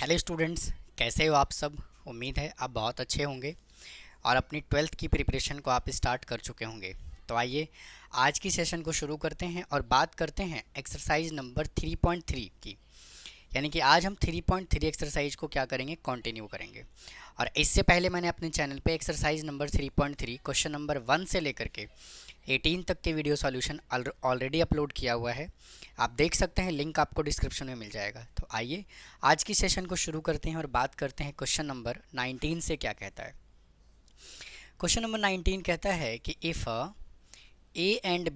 Hello students, कैसे हो आप सब। उम्मीद है आप बहुत अच्छे होंगे और अपनी ट्वेल्थ की प्रिपरेशन को आप स्टार्ट कर चुके होंगे। तो आइए आज की सेशन को शुरू करते हैं और बात करते हैं एक्सरसाइज नंबर 3.3 की। यानी कि आज हम 3.3 एक्सरसाइज को क्या करेंगे, कंटिन्यू करेंगे। और इससे पहले मैंने अपने चैनल पे एक्सरसाइज नंबर 3.3 क्वेश्चन नंबर 1 से लेकर के 18 तक के वीडियो सॉल्यूशन ऑलरेडी अपलोड किया हुआ है। आप देख सकते हैं, लिंक आपको डिस्क्रिप्शन में मिल जाएगा। तो आइए आज की सेशन को शुरू करते हैं और बात करते हैं क्वेश्चन नंबर 19 से क्या कहता है। क्वेश्चन नंबर 19 कहता है कि if A and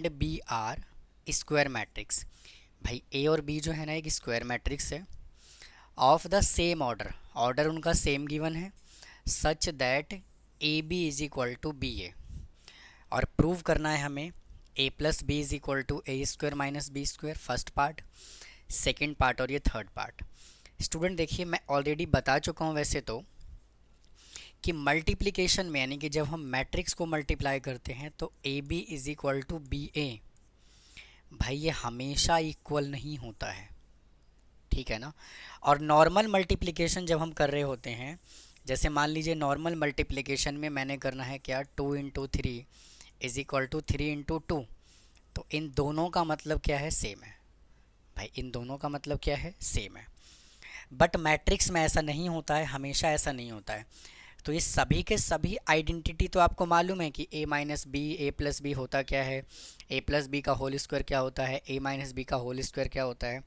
B are square matrix. भाई ए और बी जो है ना एक स्क्वायर मैट्रिक्स है, of the same order, order उनका सेम गिवन है, such that A B is equal to B A. और प्रूव करना है हमें A plus B is equal to A square minus B square, first part, second part और ये third part. Student देखिए, मैं ऑलरेडी बता चुका हूँ वैसे तो कि मल्टीप्लिकेशन में, यानी कि जब हम मैट्रिक्स को मल्टीप्लाई करते हैं तो A B is equal to B A, भाई ये हमेशा इक्वल नहीं होता है, ठीक है ना। और नॉर्मल मल्टीप्लिकेशन जब हम कर रहे होते हैं, जैसे मान लीजिए नॉर्मल मल्टीप्लिकेशन में मैंने करना है क्या, 2 × 3 इज इक्वल टू 3 × 2, तो इन दोनों का मतलब क्या है, सेम है। भाई इन दोनों का मतलब क्या है, सेम है। बट मैट्रिक्स में ऐसा नहीं होता है, हमेशा ऐसा नहीं होता है। तो ये सभी के सभी आइडेंटिटी तो आपको मालूम है कि ए minus b, a plus B होता क्या है, ए प्लस बी का होल स्क्वायर क्या होता है, ए माइनस बी का होल स्क्वायर क्या होता है।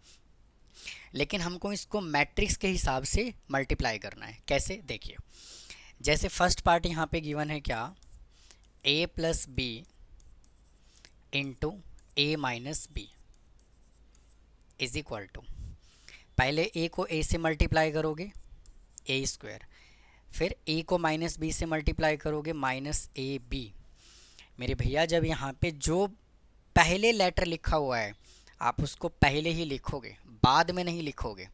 लेकिन हमको इसको मैट्रिक्स के हिसाब से मल्टीप्लाई करना है। कैसे, देखिए, जैसे फर्स्ट पार्ट यहाँ पे गिवन है क्या, A plus B into A minus B is equal to, पहले ए को ए से मल्टीप्लाई करोगे ए स्क्वायर, फिर ए को माइनस बी से मल्टीप्लाई करोगे माइनस ए बी। मेरे भैया जब यहाँ पे जो पहले लेटर लिखा हुआ है आप उसको पहले ही लिखोगे, बाद में नहीं लिखोगे,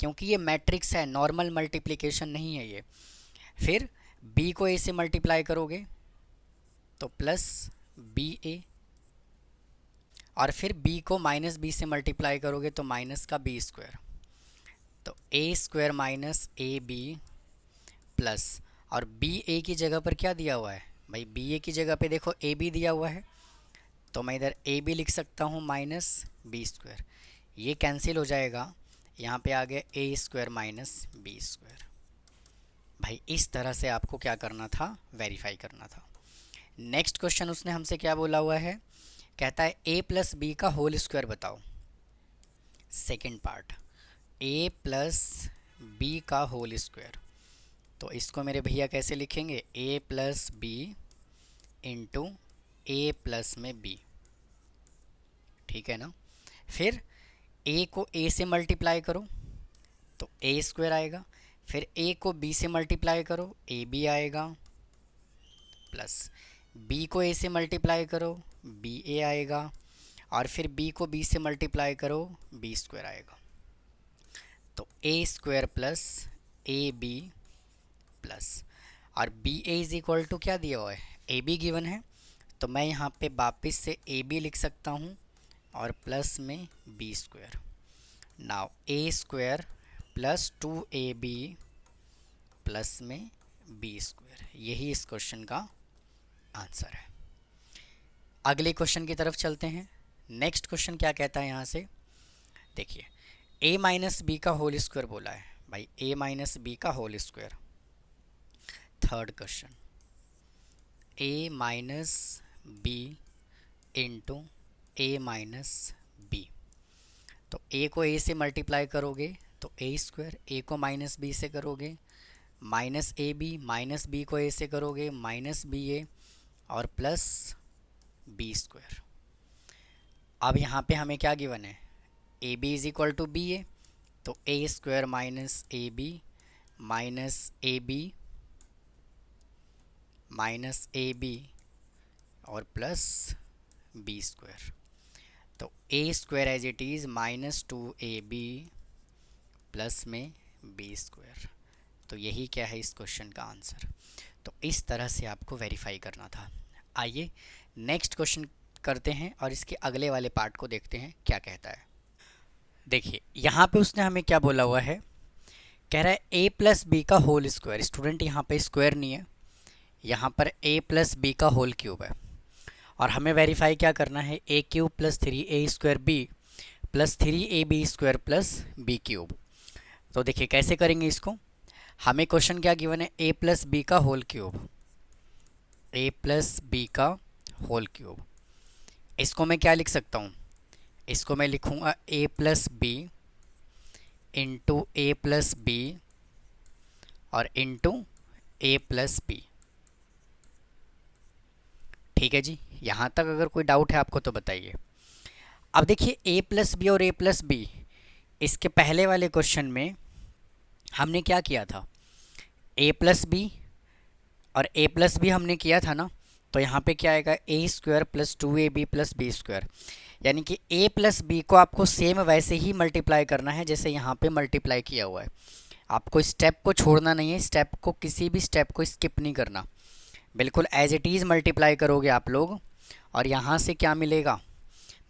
क्योंकि ये मैट्रिक्स है, नॉर्मल मल्टीप्लिकेशन नहीं है ये। फिर b को a से मल्टीप्लाई करोगे तो प्लस बी ए, और फिर b को माइनस बी से मल्टीप्लाई करोगे तो माइनस का बी स्क्वायर, तो A square minus A B plus, और बी ए की जगह पर क्या दिया हुआ है, भाई बी ए की जगह पे देखो ए बी दिया हुआ है, तो मैं इधर ए बी लिख सकता हूँ माइनस बी स्क्वायर, ये कैंसिल हो जाएगा, यहाँ पे आ गया ए स्क्वायर माइनस बी स्क्वायर। भाई इस तरह से आपको क्या करना था, वेरीफाई करना था। नेक्स्ट क्वेश्चन उसने हमसे क्या बोला हुआ है, कहता है ए प्लस बी का होल स्क्वायर बताओ। सेकेंड पार्ट, ए प्लस बी का होल स्क्वायर, तो इसको मेरे भैया कैसे लिखेंगे, ए प्लस बी इंटू ए प्लस में बी, ठीक है ना। फिर ए को ए से मल्टीप्लाई करो तो ए स्क्वायर आएगा, फिर ए को बी से मल्टीप्लाई करो ए बी आएगा, प्लस बी को ए से मल्टीप्लाई करो बी ए आएगा, और फिर बी को बी से मल्टीप्लाई करो बी स्क्वायर आएगा। तो A square plus A B plus, और B A is equal to क्या दिया हुआ है, ए बी गिवन है, तो मैं यहाँ पे वापस से ए बी लिख सकता हूँ और प्लस में बी स्क्वायर। नाउ ए स्क्वायर प्लस 2ab प्लस में बी स्क्वायर, यही इस क्वेश्चन का आंसर है। अगले क्वेश्चन की तरफ चलते हैं। नेक्स्ट क्वेश्चन क्या कहता है यहाँ से, देखिए, a माइनस बी का होल स्क्वायर बोला है। भाई a माइनस बी का whole square, third question, a minus b into A minus b, तो a को a से मल्टीप्लाई करोगे तो a स्क्वायर, a को माइनस बी से करोगे minus A B, minus b को a से करोगे माइनस बी ए, और प्लस बी स्क्वायर। अब यहाँ पे हमें क्या गिवन है, A B is equal to B A, तो A square minus A B minus A B minus A B और प्लस बी स्क्वायर, तो A square as it is minus 2ab plus में बी स्क्वायर। तो यही क्या है इस question का आंसर। तो इस तरह से आपको वेरीफाई करना था। आइए नेक्स्ट क्वेश्चन करते हैं और इसके अगले वाले पार्ट को देखते हैं क्या कहता है। देखिए यहाँ पे उसने हमें क्या बोला हुआ है, कह रहा है ए प्लस बी का होल स्क्वायर। स्टूडेंट यहाँ पे स्क्वायर नहीं है, यहाँ पर ए प्लस बी का होल क्यूब है। और हमें वेरीफाई क्या करना है, A cube plus 3 A square B plus 3 AB square plus B cube. तो देखिए कैसे करेंगे इसको। हमें क्वेश्चन क्या गिवन है, ए प्लस बी का होल क्यूब, ए प्लस बी का होल क्यूब। इसको मैं क्या लिख सकता हूँ, इसको मैं लिखूँगा ए प्लस बी इंटू ए प्लस बी और इंटू ए प्लस बी। ठीक है जी, यहाँ तक अगर कोई डाउट है आपको तो बताइए। अब देखिए ए प्लस बी और ए प्लस बी, इसके पहले वाले क्वेश्चन में हमने क्या किया था, ए प्लस बी और ए प्लस बी हमने किया था ना। तो यहाँ पे क्या आएगा, A square plus 2AB plus B square. यानी कि ए प्लस बी को आपको सेम वैसे ही मल्टीप्लाई करना है जैसे यहाँ पे मल्टीप्लाई किया हुआ है। आपको स्टेप को छोड़ना नहीं है, स्टेप को किसी भी स्टेप को स्किप नहीं करना, बिल्कुल एज इट इज़ मल्टीप्लाई करोगे आप लोग। और यहाँ से क्या मिलेगा,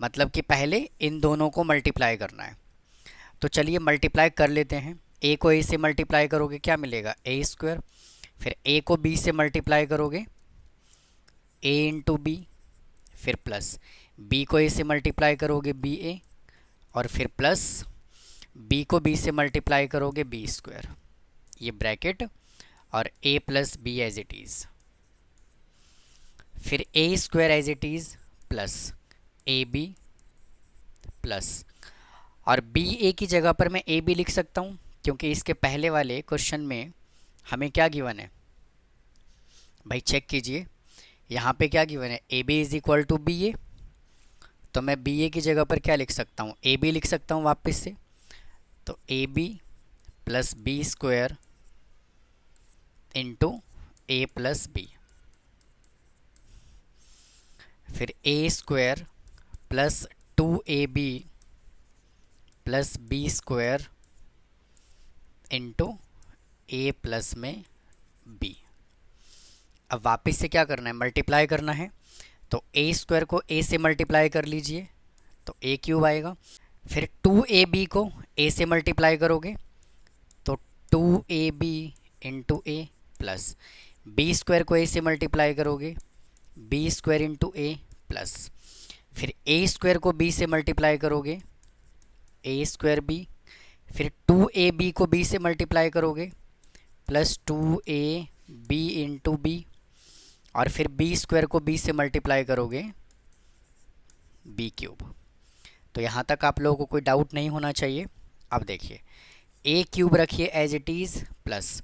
मतलब कि पहले इन दोनों को मल्टीप्लाई करना है। तो चलिए मल्टीप्लाई कर लेते हैं। ए को ए से मल्टीप्लाई करोगे क्या मिलेगा, ए स्क्वायर। फिर ए को बी से मल्टीप्लाई करोगे ए इंटू बी, फिर प्लस बी को ए से मल्टीप्लाई करोगे बी ए, और फिर प्लस बी को बी से मल्टीप्लाई करोगे बी स्क्वायर, ये ब्रैकेट, और A plus B as it is. फिर A square as it is plus A B plus, और बी ए की जगह पर मैं ए बी लिख सकता हूँ क्योंकि इसके पहले वाले क्वेश्चन में हमें क्या गिवन है भाई, चेक कीजिए। यहाँ पे क्या गिवन है, A B is equal to B A. तो मैं बी ए की जगह पर क्या लिख सकता हूँ, ए बी लिख सकता हूँ वापस से। तो A B plus B square into A plus B, फिर A square plus 2AB plus B square into A plus में बी। अब वापस से क्या करना है, मल्टीप्लाई करना है। तो ए स्क्वायर को ए से मल्टीप्लाई कर लीजिए तो ए क्यूब आएगा। फिर 2AB को ए से मल्टीप्लाई करोगे तो 2AB इंटू ए प्लस बी स्क्वायर को ए से मल्टीप्लाई करोगे बी स्क्वायर इंटू ए प्लस, फिर ए स्क्वायर को बी से मल्टीप्लाई करोगे ए स्क्वायर बी, फिर 2AB को बी से मल्टीप्लाई करोगे प्लस 2AB इंटू बी, और फिर बी स्क्वायर को बी से मल्टीप्लाई करोगे बी क्यूब। तो यहाँ तक आप लोगों को कोई डाउट नहीं होना चाहिए। अब देखिए ए क्यूब रखिए एज इट इज़ प्लस,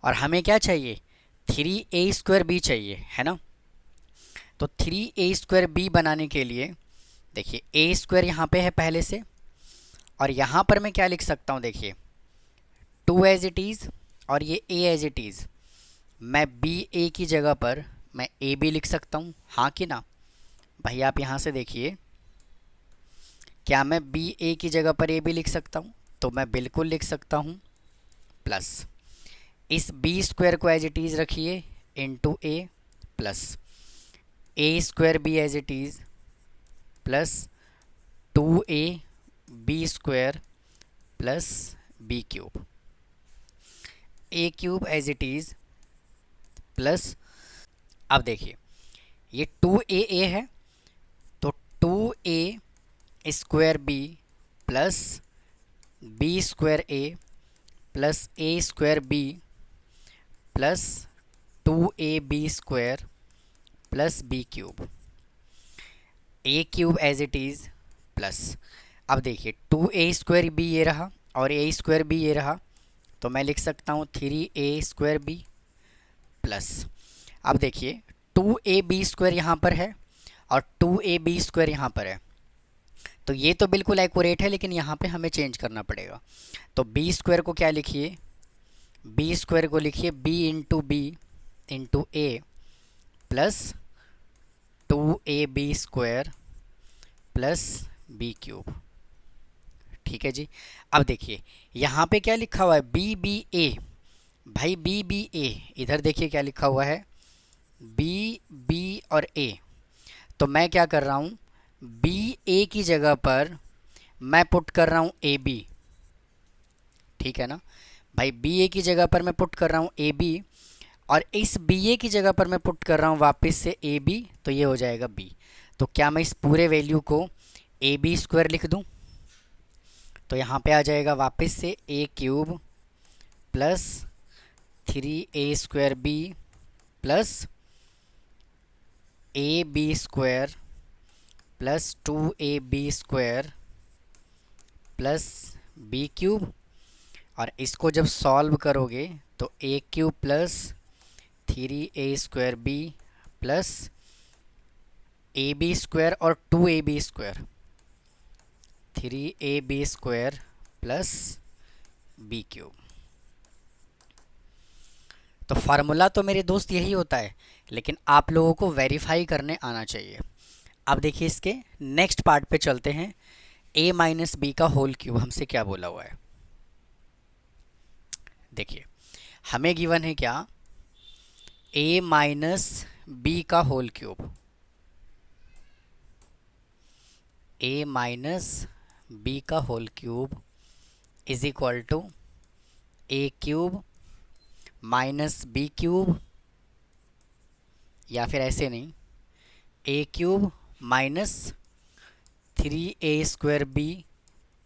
और हमें क्या चाहिए, 3A स्क्वायर बी चाहिए, है ना। तो 3A स्क्वायर बी बनाने के लिए देखिए ए स्क्वायर यहाँ पे है पहले से, और यहाँ पर मैं क्या लिख सकता हूँ, देखिए 2 एज इट इज़ और ये ए एज इट इज़। मैं बी ए की जगह पर मैं ए बी लिख सकता हूँ, हाँ कि ना भाई। आप यहाँ से देखिए, क्या मैं बी ए की जगह पर ए बी लिख सकता हूँ, तो मैं बिल्कुल लिख सकता हूँ। प्लस इस बी स्क्वायर को एज इट इज़ रखिए into A plus a square b as it is plus 2AB square plus B cube, A cube as it is plus. अब देखिए ये 2AA है तो 2A square B plus B square a plus a square B plus 2AB square plus B cube, A cube as it is plus. अब देखिए 2A square B ये रहा और ए स्क्वायर बी ये रहा, तो मैं लिख सकता हूँ 3A स्क्वायर बी प्लस। अब देखिए 2AB स्क्वायर यहाँ पर है और 2AB स्क्वायर यहाँ पर है, तो ये तो बिल्कुल एक्यूरेट है, लेकिन यहाँ पे हमें चेंज करना पड़ेगा। तो बी स्क्वायर को क्या लिखिए, बी स्क्वायर को लिखिए बी इंटू ए plus 2AB square plus B cube. ठीक है जी। अब देखिए यहाँ पे क्या लिखा हुआ है, BBA। भाई BBA, इधर देखिए क्या लिखा हुआ है, B और A। तो मैं क्या कर रहा हूँ, BA की जगह पर मैं पुट कर रहा हूँ ए बी, ठीक है ना भाई। बी ए की जगह पर मैं पुट कर रहा हूँ ए बी, और इस बी ए की जगह पर मैं पुट कर रहा हूँ वापस से ए बी, तो ये हो जाएगा बी। तो क्या मैं इस पूरे वैल्यू को ए बी स्क्वायर लिख दूँ? तो यहाँ पे आ जाएगा वापस से A cube plus 3a² B plus A B square plus 2ab² plus B cube, और इसको जब सॉल्व करोगे तो A cube plus 3a² B plus A B square और 2ab², 3ab² plus B cube. तो फार्मूला तो मेरे दोस्त यही होता है, लेकिन आप लोगों को वेरीफाई करने आना चाहिए। अब देखिए इसके नेक्स्ट पार्ट पे चलते हैं। a माइनस बी का होल क्यूब हमसे क्या बोला हुआ है? देखिए हमें गिवन है क्या, a माइनस बी का whole cube, a minus B का whole cube is equal to A cube minus B cube, या फिर ऐसे नहीं, A cube minus 3a² B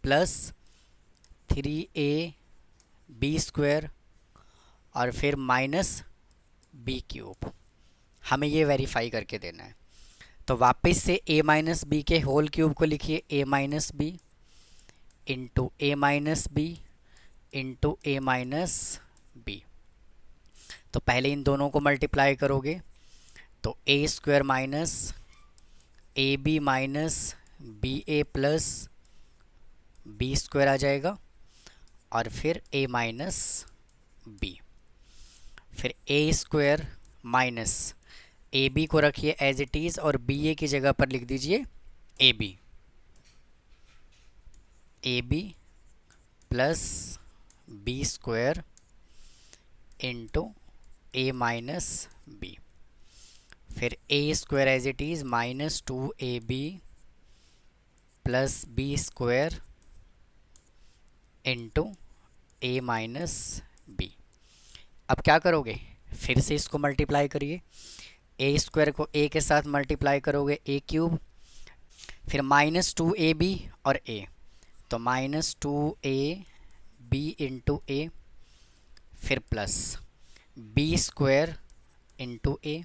plus 3ab² और फिर माइनस बी क्यूब। हमें ये वेरीफाई करके देना है। तो वापस से a माइनस बी के होल क्यूब को लिखिए a minus b into A minus b into A minus b. तो पहले इन दोनों को मल्टीप्लाई करोगे तो a² minus A B minus b a plus b² आ जाएगा, और फिर a माइनस बी, फिर a² माइनस ए बी को रखिए एज इट इज़ और बी ए की जगह पर लिख दीजिए a b, a B plus b² into A minus b, फिर a² as it is minus 2ab plus b² into A minus b. अब क्या करोगे, फिर से इसको मल्टीप्लाई करिए, a² को a के साथ मल्टीप्लाई करोगे a क्यूब, फिर माइनस 2ab और a, तो माइनस 2ab इंटू ए, फिर प्लस b² इंटू ए।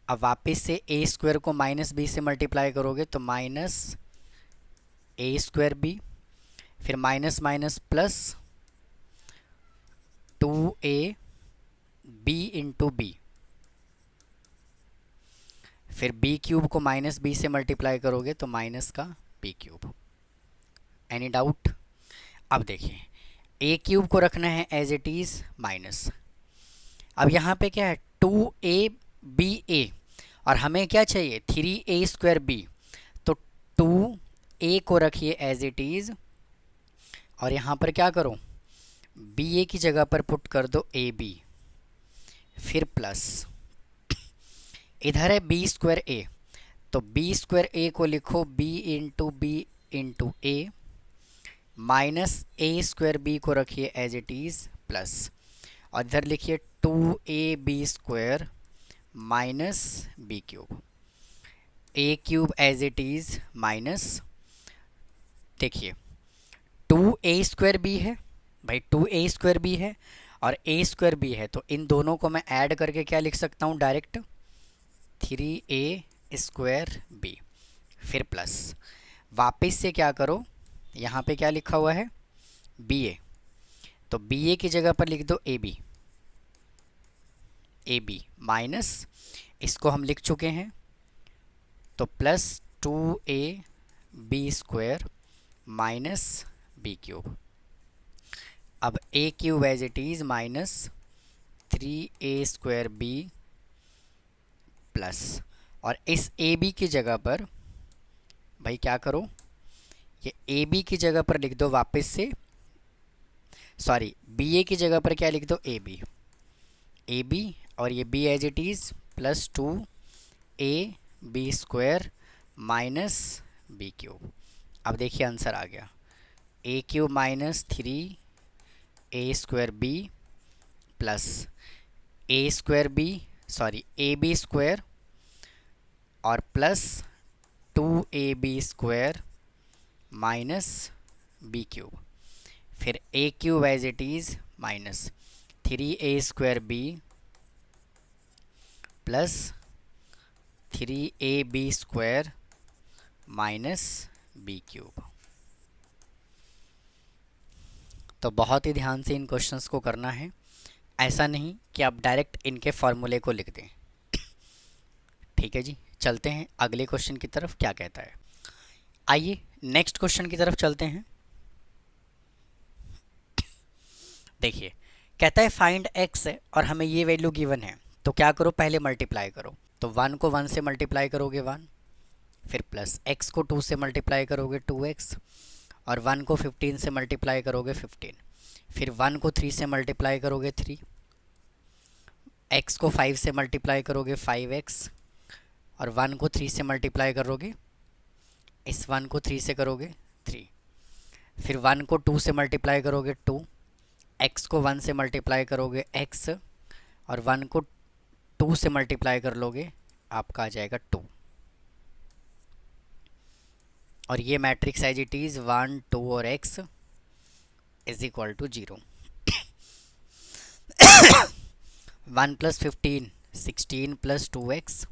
अब वापस से a² को माइनस बी से मल्टीप्लाई करोगे तो माइनस a² बी, फिर minus minus plus 2ab into B, फिर बी क्यूब को माइनस बी से मल्टीप्लाई करोगे तो माइनस का बी क्यूब। Any doubt? अब देखिए ए क्यूब को रखना है एज इट इज़ माइनस। अब यहाँ पे क्या है 2ab और हमें क्या चाहिए 3a² बी, तो 2a को रखिए एज इट इज़ और यहाँ पर क्या करो बी ए की जगह पर पुट कर दो ए बी, फिर प्लस इधर है b² ए, तो b² ए को लिखो b इंटू बी इंटू ए, माइनस a² बी को रखिए एज इट इज़ प्लस, और इधर लिखिए 2ab² minus B cube, A cube as it is minus, देखिए 2a² बी है भाई, 2a² बी है और a² बी है, तो इन दोनों को मैं ऐड करके क्या लिख सकता हूँ डायरेक्ट 3a² बी, फिर प्लस वापस से क्या करो यहाँ पे क्या लिखा हुआ है बी ए, तो बी ए की जगह पर लिख दो ए बी माइनस, इसको हम लिख चुके हैं तो plus 2ab² minus B cube. अब A cube as it is minus 3a² B plus, और इस ए बी की जगह पर भाई क्या करो ये ए बी की जगह पर लिख दो वापस से, सॉरी बी ए की जगह पर क्या लिख दो ए बी और ये B as it is plus 2ab² minus B cube. अब देखिए आंसर आ गया, A cube minus 3 a² b plus A B square और प्लस 2ab² माइनस b³। फिर A cube as it is minus 3a² b plus 3ab² minus b³। तो बहुत ही ध्यान से इन क्वेश्चंस को करना है, ऐसा नहीं कि आप डायरेक्ट इनके फॉर्मूले को लिख दें। ठीक है जी, चलते हैं अगले क्वेश्चन की तरफ, क्या कहता है। आइए नेक्स्ट क्वेश्चन की तरफ चलते हैं। देखिए कहता है फाइंड x है और हमें ये वैल्यू गिवन है, तो क्या करो, पहले मल्टीप्लाई करो। तो 1 को 1 से मल्टीप्लाई करोगे 1, फिर प्लस x को 2 से मल्टीप्लाई करोगे 2x, और 1 को 15 से मल्टीप्लाई करोगे 15, फिर 1 को 3 से मल्टीप्लाई करोगे 3, x को 5 से मल्टीप्लाई करोगे 5x, और 1 को 3 से मल्टीप्लाई करोगे, इस 1 को 3 से करोगे 3, फिर 1 को 2 से मल्टीप्लाई करोगे 2, x को 1 से मल्टीप्लाई करोगे x, और 1 को 2 से मल्टीप्लाई कर लोगे, आपका आ जाएगा 2। और ये मैट्रिक्स एज इट इज़ 1 2 और x is equal to 0। 1 plus 15 16 plus 2x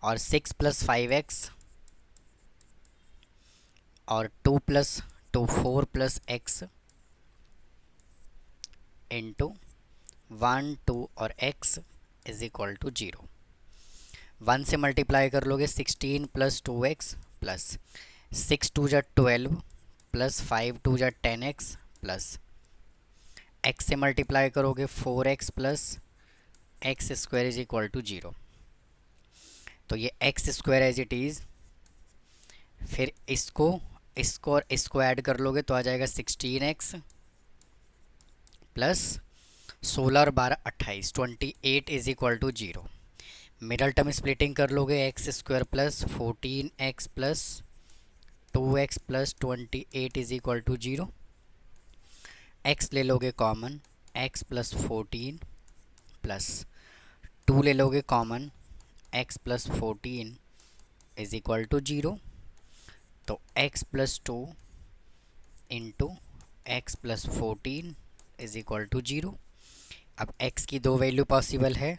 और 6 प्लस 5x और 2 प्लस 2 4 प्लस x इंटू 1 2 और x इज इक्वल टू 0। 1 से मल्टीप्लाई कर लोगे 16 प्लस 2x प्लस 6 2 जा 12 प्लस 5 2 जा 10x प्लस x से मल्टीप्लाई करोगे 4x plus X square is equal to 0। तो ये X square as it is, फिर इसको और इसको ऐड कर लोगे तो आ जाएगा 16x प्लस 16 और 12 28 28 is equal to 0। Middle term splitting कर लोगे X square plus 14x plus 2x plus 28 is equal to 0। x ले लोगे कॉमन, x प्लस 14 प्लस 2 ले लोगे common, x plus 14 is equal to 0। तो x plus 2 into X plus 14 is equal to 0। अब x की दो वैल्यू पॉसिबल है,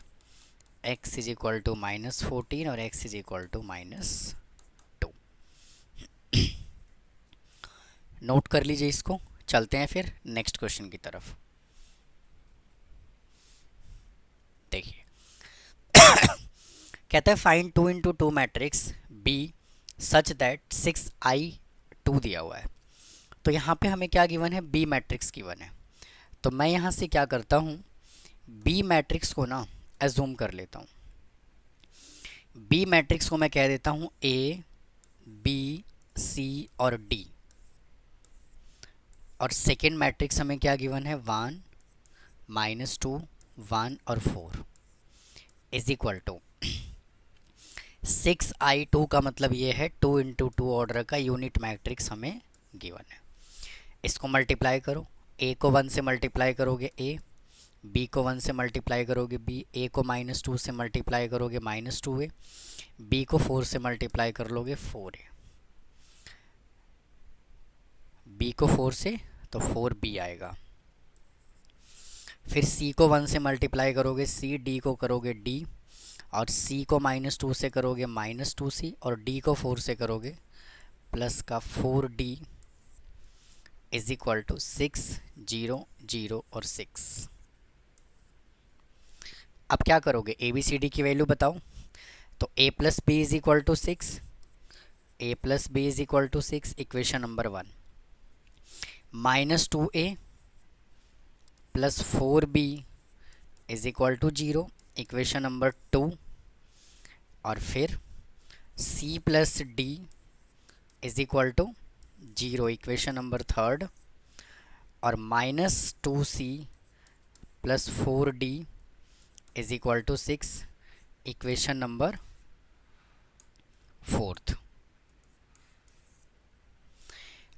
x is equal to -14 और x is equal to -2। Note कर लीजिए इसको, चलते हैं फिर नेक्स्ट क्वेश्चन की तरफ। देखिए कहता है find 2 into 2 matrix B such that 6i2 दिया हुआ है। तो यहाँ पे हमें क्या गिवन है, B मैट्रिक्स गिवन है। तो मैं यहाँ से क्या करता हूँ, B मैट्रिक्स को ना एज्यूम कर लेता हूँ। B मैट्रिक्स को मैं कह देता हूँ A B C और D, और सेकेंड मैट्रिक्स हमें क्या गिवन है 1 -2 1 और 4 इज इक्वल टू 6i2 का मतलब ये है 2 इंटू 2 ऑर्डर का यूनिट मैट्रिक्स हमें गिवन है। इसको मल्टीप्लाई करो, a को 1 से मल्टीप्लाई करोगे a, b को 1 से मल्टीप्लाई करोगे b, a को -2 से मल्टीप्लाई करोगे -2a, b को 4 से मल्टीप्लाई कर लोगे 4a, b को 4 से तो 4b आएगा। फिर c को 1 से मल्टीप्लाई करोगे c, d को करोगे d, और c को -2 से करोगे -2c, और d को 4 से करोगे प्लस का 4d इज इक्वल टू 6 0 0 और 6। अब क्या करोगे, ए बी सी डी की वैल्यू बताओ। तो a plus B is equal to 6, a plus B is equal to 6 equation number 1, -2a plus 4b is equal to 0 equation number 2, और फिर c plus d is equal to 0 equation number 3, और -2c plus 4d is equal to 6 equation number 4।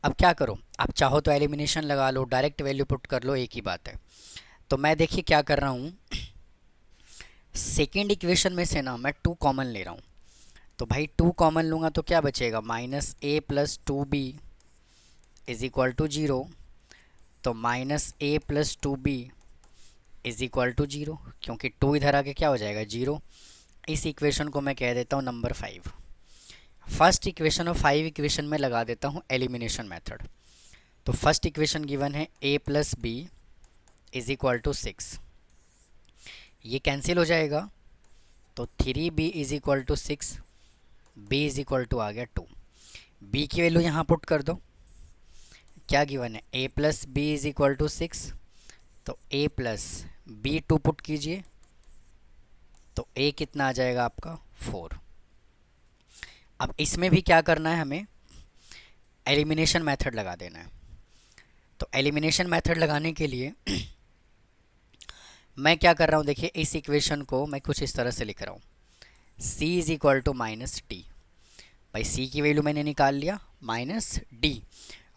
अब क्या करो, आप चाहो तो elimination लगा लो, डायरेक्ट वैल्यू पुट कर लो, एक ही बात है। तो मैं देखिए क्या कर रहा हूँ, सेकेंड इक्वेशन में से ना मैं 2 कॉमन ले रहा हूँ। तो भाई 2 कॉमन लूँगा तो क्या बचेगा, -a+2b इज इक्वल टू 0। तो -a+2b इज इक्वल टू 0, क्योंकि 2 इधर आके क्या हो जाएगा, 0। इस इक्वेशन को मैं कह देता हूँ नंबर 5। फर्स्ट इक्वेशन और 5 इक्वेशन में लगा देता हूँ एलिमिनेशन मेथड। तो फर्स्ट इक्वेशन गिवन है a+b इज इक्वल टू 6, ये कैंसिल हो जाएगा। तो 3b is equal to 6, b is equal to आ गया 2। b की वैल्यू यहाँ पुट कर दो, क्या गिवन है, a+b इज इक्वल टू 6। तो a+b 2 पुट कीजिए, तो a कितना आ जाएगा आपका 4। अब इसमें भी क्या करना है, हमें एलिमिनेशन मेथड लगा देना है। तो एलिमिनेशन मेथड लगाने के लिए मैं क्या कर रहा हूँ, देखिए इस इक्वेशन को मैं कुछ इस तरह से लिख रहा हूँ, c is equal to -d। भाई c की वैल्यू मैंने निकाल लिया -d,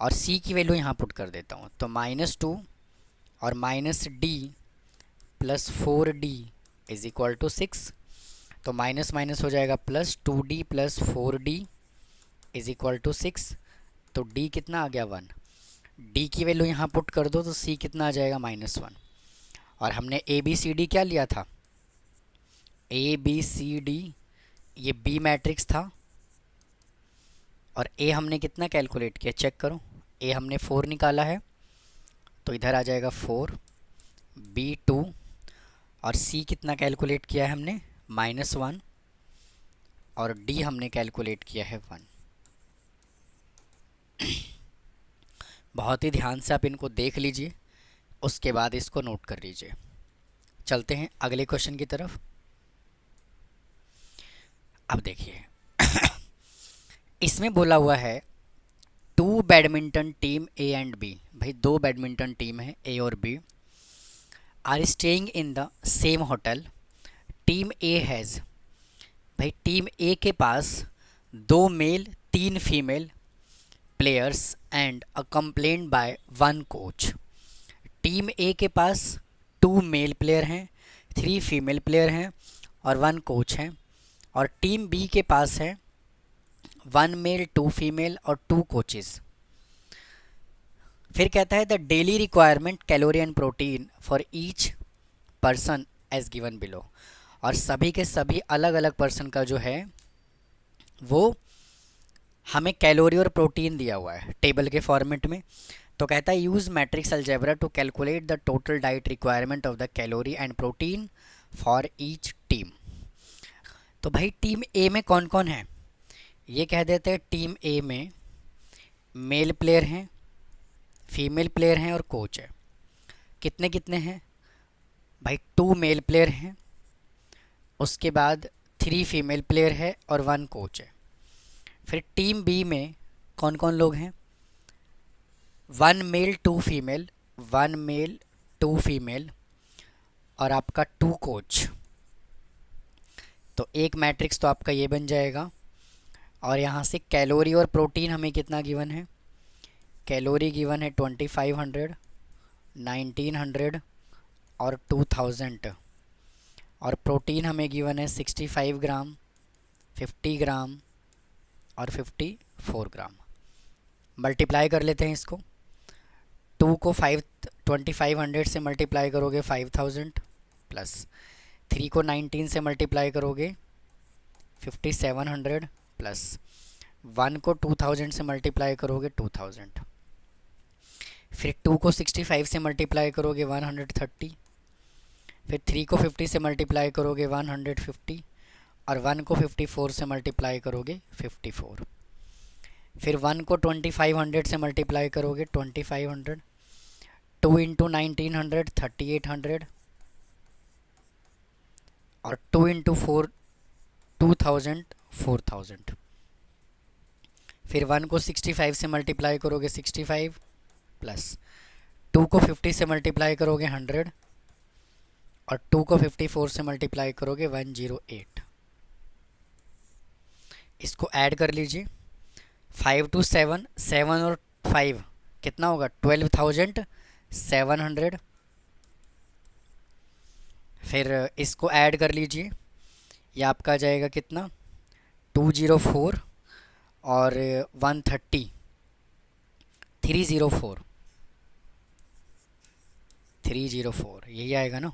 और c की वैल्यू यहाँ पुट कर देता हूँ। तो -2 और -d plus 4d is equal to 6। तो माइनस माइनस हो जाएगा, +2d plus 4d is equal to 6। तो d कितना आ गया 1। d की वैल्यू यहाँ पुट कर दो, तो c कितना आ जाएगा -1। और हमने ए बी सी डी क्या लिया था, ए बी सी डी, ये बी मैट्रिक्स था। और ए हमने कितना कैलकुलेट किया, चेक करो, ए हमने 4 निकाला है, तो इधर आ जाएगा 4, बी 2, और सी कितना कैलकुलेट किया है हमने -1, और डी हमने कैलकुलेट किया है 1। बहुत ही ध्यान से आप इनको देख लीजिए, उसके बाद इसको नोट कर लीजिए। चलते हैं अगले क्वेश्चन की तरफ। अब देखिए इसमें बोला हुआ है 2 badminton team A and B, भाई 2 बैडमिंटन टीम है ए और B, are staying in the same hotel. Team A has, भाई टीम ए के पास 2 male 3 female players and a complaint by 1 coach. Team A के पास 2 मेल प्लेयर हैं, 3 female player हैं और 1 कोच हैं। और टीम बी के पास है 1 मेल 2 फीमेल और 2 कोचेस। फिर कहता है the daily requirement calorie and protein for each person as given below. और सभी के सभी अलग अलग पर्सन का जो है वो हमें कैलोरी और प्रोटीन दिया हुआ है टेबल के फॉर्मेट में। तो कहता है use matrix algebra to calculate the total diet requirement of the calorie and protein for each team. तो भाई टीम ए में कौन कौन है, ये कह देते हैं टीम ए में मेल प्लेयर हैं, फीमेल प्लेयर हैं और कोच है। कितने कितने हैं भाई, 2 मेल प्लेयर हैं, उसके बाद 3 फीमेल प्लेयर है और 1 कोच है। फिर टीम बी में कौन कौन लोग हैं, 1 मेल 2 फीमेल, 1 मेल 2 फीमेल और आपका 2 कोच। तो एक मैट्रिक्स तो आपका ये बन जाएगा। और यहाँ से कैलोरी और प्रोटीन हमें कितना गिवन है, कैलोरी गिवन है 2500, 1900 और 2000। और प्रोटीन हमें गिवन है 65 ग्राम, 50 ग्राम और 54 ग्राम। मल्टीप्लाई कर लेते हैं इसको, 2 को 2500 से मल्टीप्लाई करोगे 5000 प्लस 3 को 19 से मल्टीप्लाई करोगे 5700 प्लस 1 को 2000 से मल्टीप्लाई करोगे 2000। फिर 2 को 65 से मल्टीप्लाई करोगे 130। फिर 3 को 50 से मल्टीप्लाई करोगे 150 और 1 को 54 से मल्टीप्लाई करोगे 54। फिर 1 को 2500 से मल्टीप्लाई करोगे 2500, 2 इंटू 1900 3800 और 2 इंटू 4 2000 4000। फिर 1 को 65 से मल्टीप्लाई करोगे 65 प्लस 2 को 50 से मल्टीप्लाई करोगे 100 और 2 को 54 से मल्टीप्लाई करोगे 108। इसको ऐड कर लीजिए, 5 2 7, 7 और 5 कितना होगा 12,700। फिर इसको ऐड कर लीजिए, ये आपका आ जाएगा कितना 204 और 130 304 304 यही आएगा ना।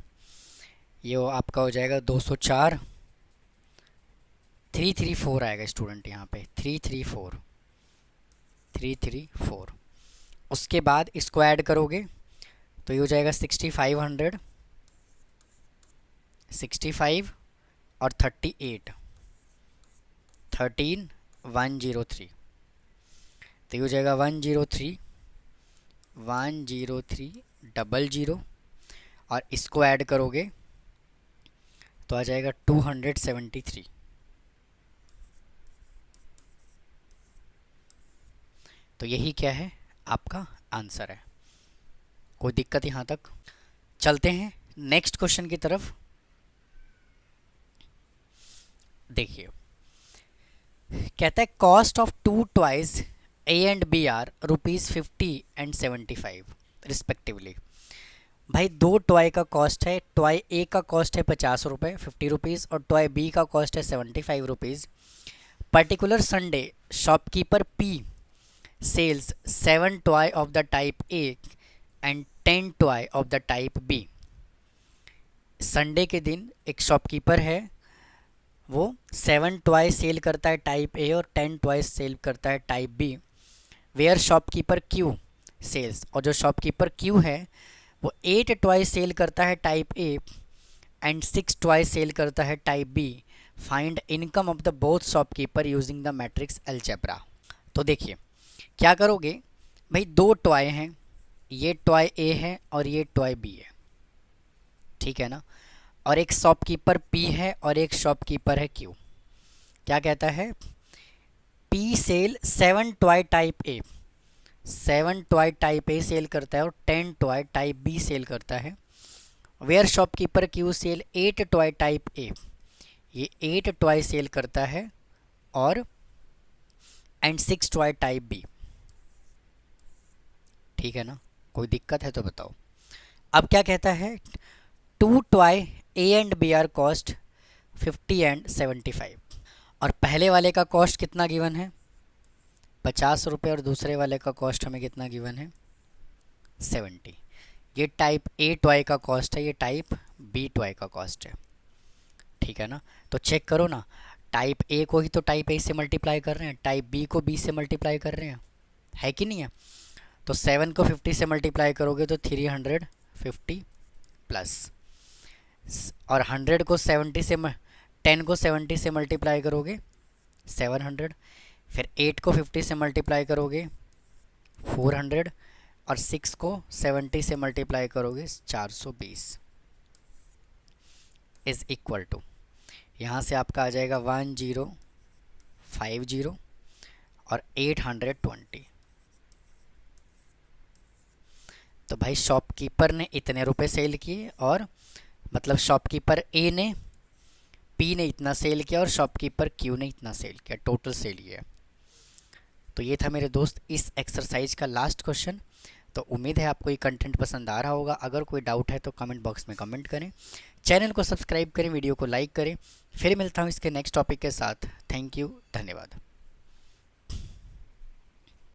ये आपका हो जाएगा 204 334 आएगा स्टूडेंट यहाँ पे 334। उसके बाद इसको ऐड करोगे तो ये हो जाएगा 6500 65 और 38 13103। तो ये हो जाएगा 103 और इसको ऐड करोगे तो आ जाएगा 273। तो यही क्या है आपका आंसर है। कोई दिक्कत यहाँ तक? चलते हैं नेक्स्ट क्वेश्चन की तरफ। देखिए कहता है cost of 2 toys A and B are ₹50 and 75 respectively. भाई 2 टॉय का कॉस्ट है, टॉय ए का कॉस्ट है 50 रुपये 50 रुपीज़ और टॉय बी का कॉस्ट है 75 rupees. Particular Sunday shopkeeper P sells 7 toy of the type A and 10 toy of the type B. Sunday के दिन एक शॉपकीपर है, वो 7 टॉय सेल करता है टाइप ए और 10 टॉय सेल करता है type B. Where shopkeeper Q sells, और जो शॉपकीपर क्यू है वो 8 टॉय सेल करता है type A and 6 toy sell करता है type B. Find income of the both shopkeeper using the matrix algebra. तो देखिए क्या करोगे भाई, 2 टॉय हैं, ये टॉय ए है और ये टॉय बी है, ठीक है ना। और एक शॉपकीपर पी है और एक शॉपकीपर है क्यू। क्या कहता है, P sell 7 toy type A, 7 toy type A sell करता है और 10 टॉय टाइप बी सेल करता है। Where shopkeeper Q sell 8 toy type A, ये 8 टॉय सेल करता है और एंड 6 टॉय टाइप बी, ठीक है ना। कोई दिक्कत है तो बताओ। अब क्या कहता है, 2 toy A and B are cost 50 and 75 और पहले वाले का कॉस्ट कितना गिवन है 50 रुपये और दूसरे वाले का कॉस्ट हमें कितना गिवन है 70। ये टाइप ए टॉय का कॉस्ट है, ये टाइप बी टॉय का कॉस्ट है, ठीक है ना। तो चेक करो ना, टाइप ए को ही तो टाइप ए से मल्टीप्लाई कर रहे हैं, टाइप बी को बी से मल्टीप्लाई कर रहे हैं, है कि नहीं है। तो 7 को 50 से मल्टीप्लाई करोगे तो 350 प्लस, और 100 को 70 से 10 को 70 से मल्टीप्लाई करोगे 700, फिर 8 को 50 से मल्टीप्लाई करोगे 400 और 6 को 70 से मल्टीप्लाई करोगे 420 इज़ इक्वल टू, यहाँ से आपका आ जाएगा 1050 और 820। तो भाई शॉपकीपर ने इतने रुपए सेल किए, और मतलब शॉपकीपर ए ने पी ने इतना सेल किया और शॉपकीपर क्यू ने इतना सेल किया, टोटल सेल ये। तो ये था मेरे दोस्त इस एक्सरसाइज का लास्ट क्वेश्चन। तो उम्मीद है आपको ये कंटेंट पसंद आ रहा होगा। अगर कोई डाउट है तो कमेंट बॉक्स में कमेंट करें, चैनल को सब्सक्राइब करें, वीडियो को लाइक करें। फिर मिलता हूँ इसके नेक्स्ट टॉपिक के साथ। थैंक यू, धन्यवाद।